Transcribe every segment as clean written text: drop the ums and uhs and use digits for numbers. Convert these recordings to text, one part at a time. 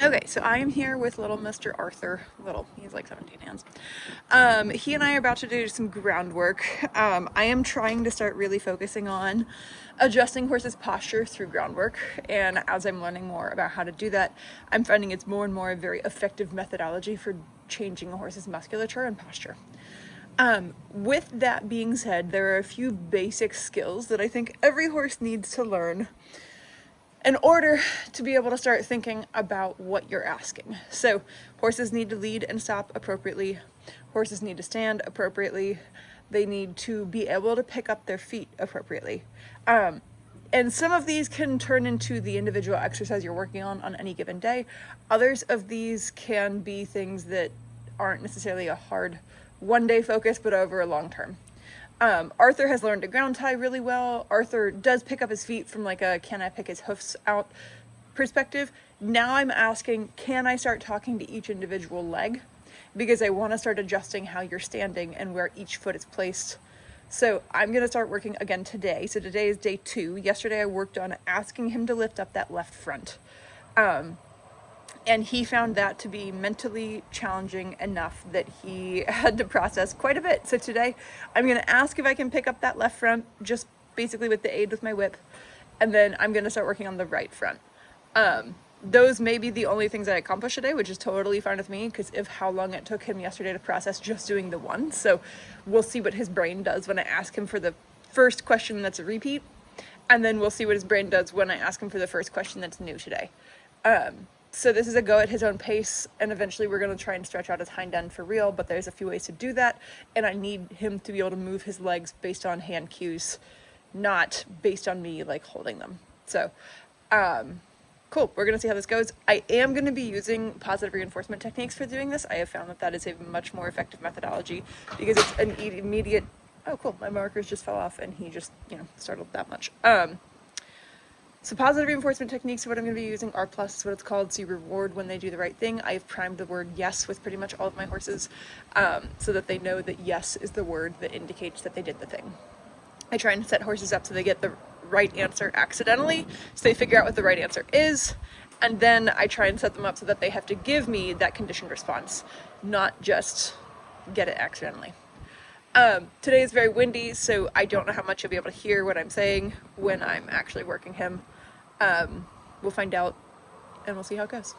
Okay, so I am here with little Mr. Arthur. Little, he's like 17 hands. He and I are about to do some groundwork. I am trying to start really focusing on adjusting horses' posture through groundwork, and as I'm learning more about how to do that, I'm finding it's more and more a very effective methodology for changing a horse's musculature and posture. With that being said, there are a few basic skills that I think every horse needs to learn in order to be able to start thinking about what you're asking. So, horses need to lead and stop appropriately. Horses need to stand appropriately. They need to be able to pick up their feet appropriately. And some of these can turn into the individual exercise you're working on any given day. Others of these can be things that aren't necessarily a hard one day focus, but over a long term. Arthur has learned to ground tie really well. Arthur does pick up his feet from like a can I pick his hoofs out perspective. Now I'm asking, can I start talking to each individual leg? Because I want to start adjusting how you're standing and where each foot is placed. So I'm going to start working again today. So today is day 2. Yesterday I worked on asking him to lift up that left front. And he found that to be mentally challenging enough that he had to process quite a bit. So today I'm going to ask if I can pick up that left front, just basically with the aid with my whip, and then I'm going to start working on the right front. Those may be the only things I accomplish today, which is totally fine with me because of how long it took him yesterday to process just doing the one. So we'll see what his brain does when I ask him for the first question that's a repeat, and then we'll see what his brain does when I ask him for the first question that's new today. So this is a go at his own pace, and eventually we're going to try and stretch out his hind end for real, but there's a few ways to do that, and I need him to be able to move his legs based on hand cues, not based on me like holding them. So cool, we're going to see how this goes. I am going to be using positive reinforcement techniques for doing this. I have found that that is a much more effective methodology because it's an immediate, oh cool, my markers just fell off and he just, startled that much. So positive reinforcement techniques are what I'm going to be using. R plus is what it's called, so you reward when they do the right thing. I have primed the word yes with pretty much all of my horses so that they know that yes is the word that indicates that they did the thing. I try and set horses up so they get the right answer accidentally, so they figure out what the right answer is, and then I try and set them up so that they have to give me that conditioned response, not just get it accidentally. Today is very windy, so I don't know how much you'll be able to hear what I'm saying when I'm actually working him. We'll find out, and we'll see how it goes.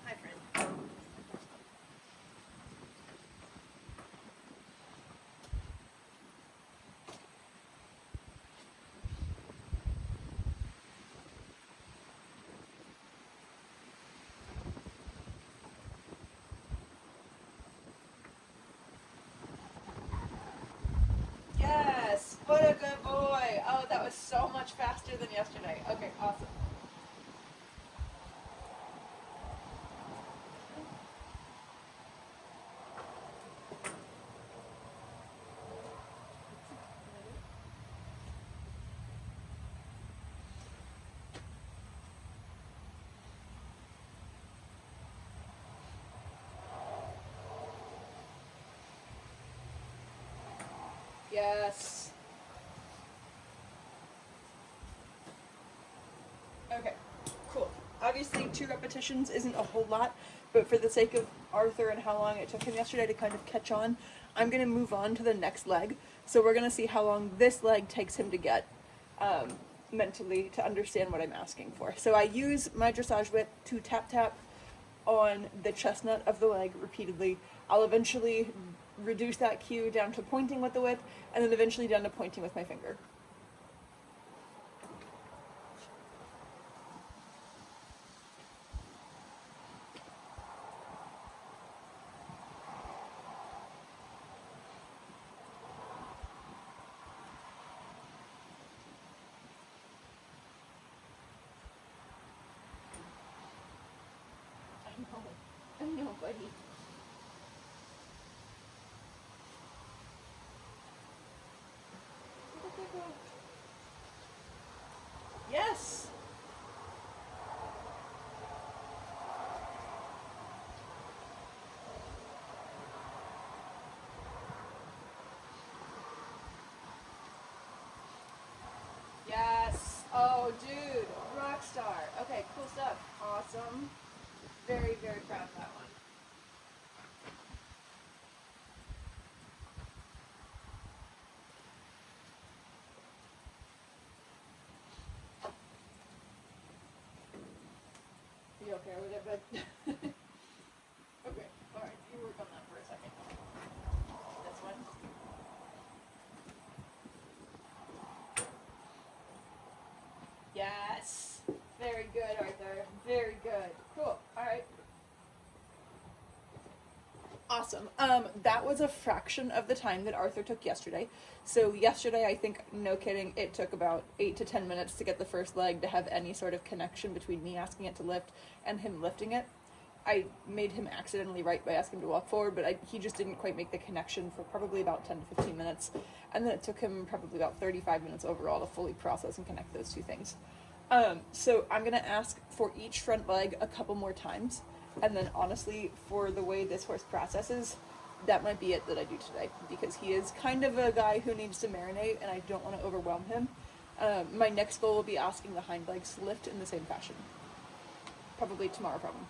Hi, friend. Yes, what a good boy. Oh, that was so much faster than yesterday. Okay, awesome. Yes. Okay, cool. Obviously, 2 repetitions isn't a whole lot, but for the sake of Arthur and how long it took him yesterday to kind of catch on, I'm going to move on to the next leg. So we're going to see how long this leg takes him to get mentally to understand what I'm asking for. So I use my dressage whip to tap tap on the chestnut of the leg repeatedly. I'll eventually reduce that cue down to pointing with the whip, and then eventually down to pointing with my finger. I know, buddy. Yes. Yes. Oh, dude, rock star. Okay, cool stuff. Awesome. Very, very proud of that one. You okay with it, bud? Okay. All right. You work on that for a second. This one. Yes. Very good, Arthur. Very good. Cool. All right. Awesome. That was a fraction of the time that Arthur took yesterday. So yesterday, I think, no kidding, it took about 8 to 10 minutes to get the first leg to have any sort of connection between me asking it to lift and him lifting it. I made him accidentally right by asking him to walk forward, but he just didn't quite make the connection for probably about 10 to 15 minutes. And then it took him probably about 35 minutes overall to fully process and connect those two things. So I'm going to ask for each front leg a couple more times. And then honestly, for the way this horse processes, that might be it that I do today, because he is kind of a guy who needs to marinate and I don't want to overwhelm him. My next goal will be asking the hind legs to lift in the same fashion. Probably tomorrow problem.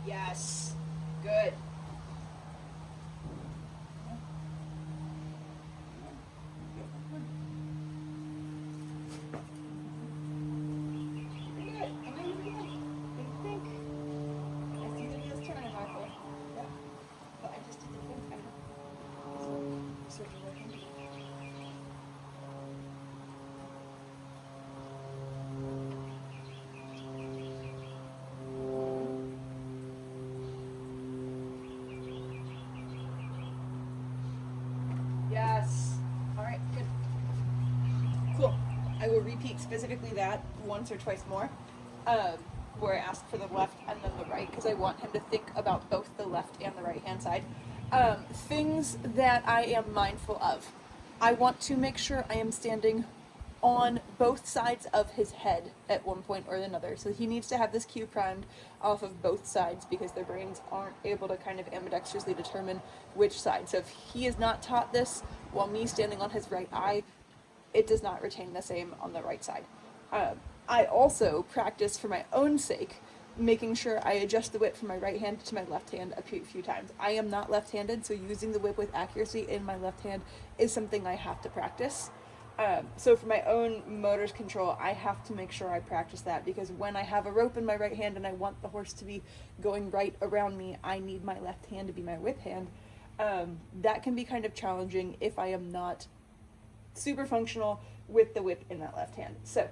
Yes. Good. Yes. All right, good. Cool. I will repeat specifically that once or twice more, um, where I ask for the left and then the right, because I want him to think about both the left and the right hand side. Things that I am mindful of. I want to make sure I am standing on both sides of his head at one point or another. So he needs to have this cue primed off of both sides because their brains aren't able to kind of ambidextrously determine which side. So if he is not taught this while me standing on his right eye, it does not retain the same on the right side. I also practice for my own sake, making sure I adjust the whip from my right hand to my left hand a few times. I am not left-handed, so using the whip with accuracy in my left hand is something I have to practice. So for my own motor's control, I have to make sure I practice that, because when I have a rope in my right hand and I want the horse to be going right around me, I need my left hand to be my whip hand. That can be kind of challenging if I am not super functional with the whip in that left hand. So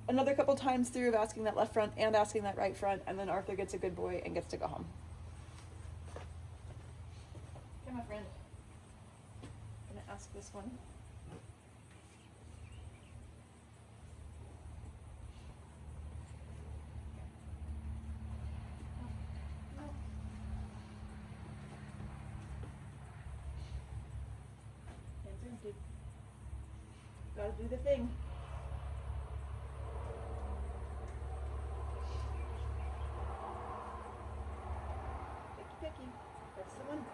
another couple times through of asking that left front and asking that right front, and then Arthur gets a good boy and gets to go home. Okay, my friend. I'm gonna ask this one. Gotta do the thing. Picky, picky. That's the one.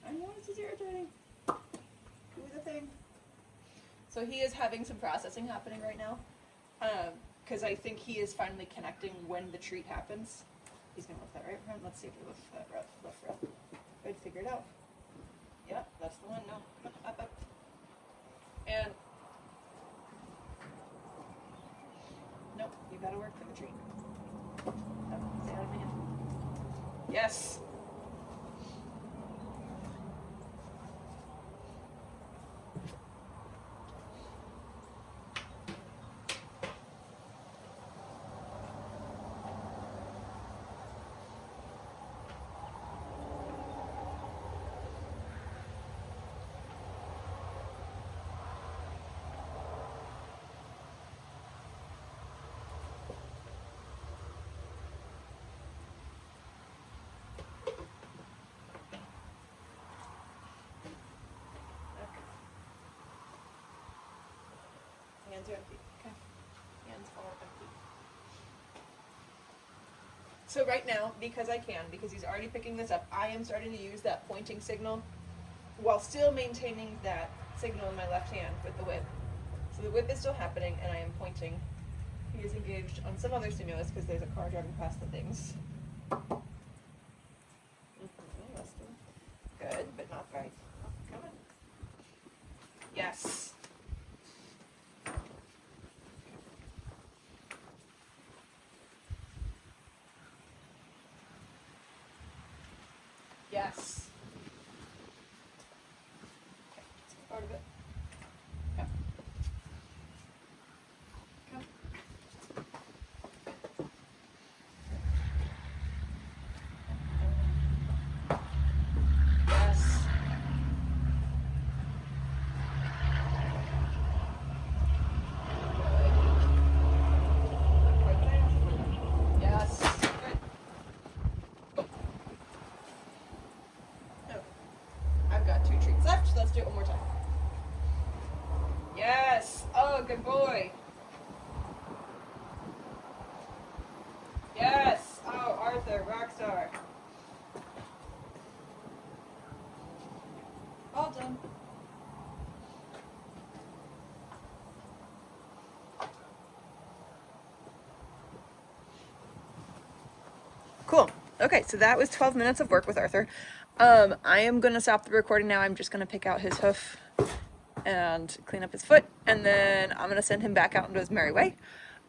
I know this is irritating. Do the thing. So he is having some processing happening right now, because I think he is finally connecting when the treat happens. He's gonna lift that right front. Let's see if he lifts that left front. I'd figure it out. Yep, that's the one. No, come on, up, up. And nope, you gotta work for the tree. Up, stay out of my hand. Yes. Hands are empty. Okay. Hands are empty. So right now, because I can, because he's already picking this up, I am starting to use that pointing signal while still maintaining that signal in my left hand with the whip. So the whip is still happening and I am pointing. He is engaged on some other stimulus because there's a car driving past the things. Good, but not right. Come on. Yes. Yes. Okay, that's part of it. Come. Come. Yes. Yes. Good. Oh, I've got 2 treats left, so let's do it one more time. Yes. Oh, good boy. Yes. Oh, Arthur, rock star. All done. Cool. Okay, so that was 12 minutes of work with Arthur. I am going to stop the recording now. I'm just going to pick out his hoof and clean up his foot, and then I'm going to send him back out into his merry way.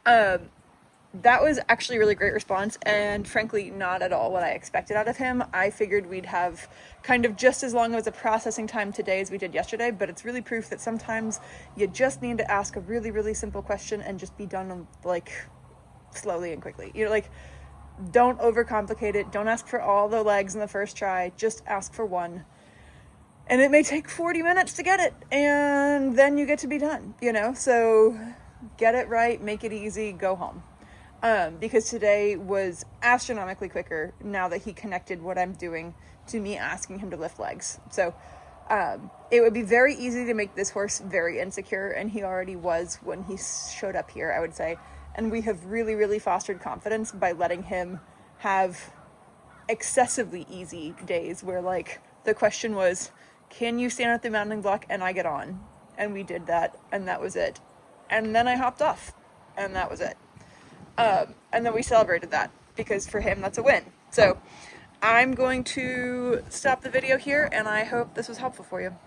That was actually a really great response, and frankly, not at all what I expected out of him. I figured we'd have kind of just as long as a processing time today as we did yesterday, but it's really proof that sometimes you just need to ask a really, really simple question and just be done, like, slowly and quickly. You know, like, don't overcomplicate it. Don't ask for all the legs in the first try. Just ask for one. And it may take 40 minutes to get it, and then you get to be done, you know? So get it right, make it easy, go home. Because today was astronomically quicker now that he connected what I'm doing to me asking him to lift legs. So it would be very easy to make this horse very insecure, and he already was when he showed up here, I would say. And we have really, really fostered confidence by letting him have excessively easy days where, like, the question was, can you stand at the mounting block and I get on? And we did that, and that was it. And then I hopped off, and that was it. And then we celebrated that, because for him, that's a win. So I'm going to stop the video here, and I hope this was helpful for you.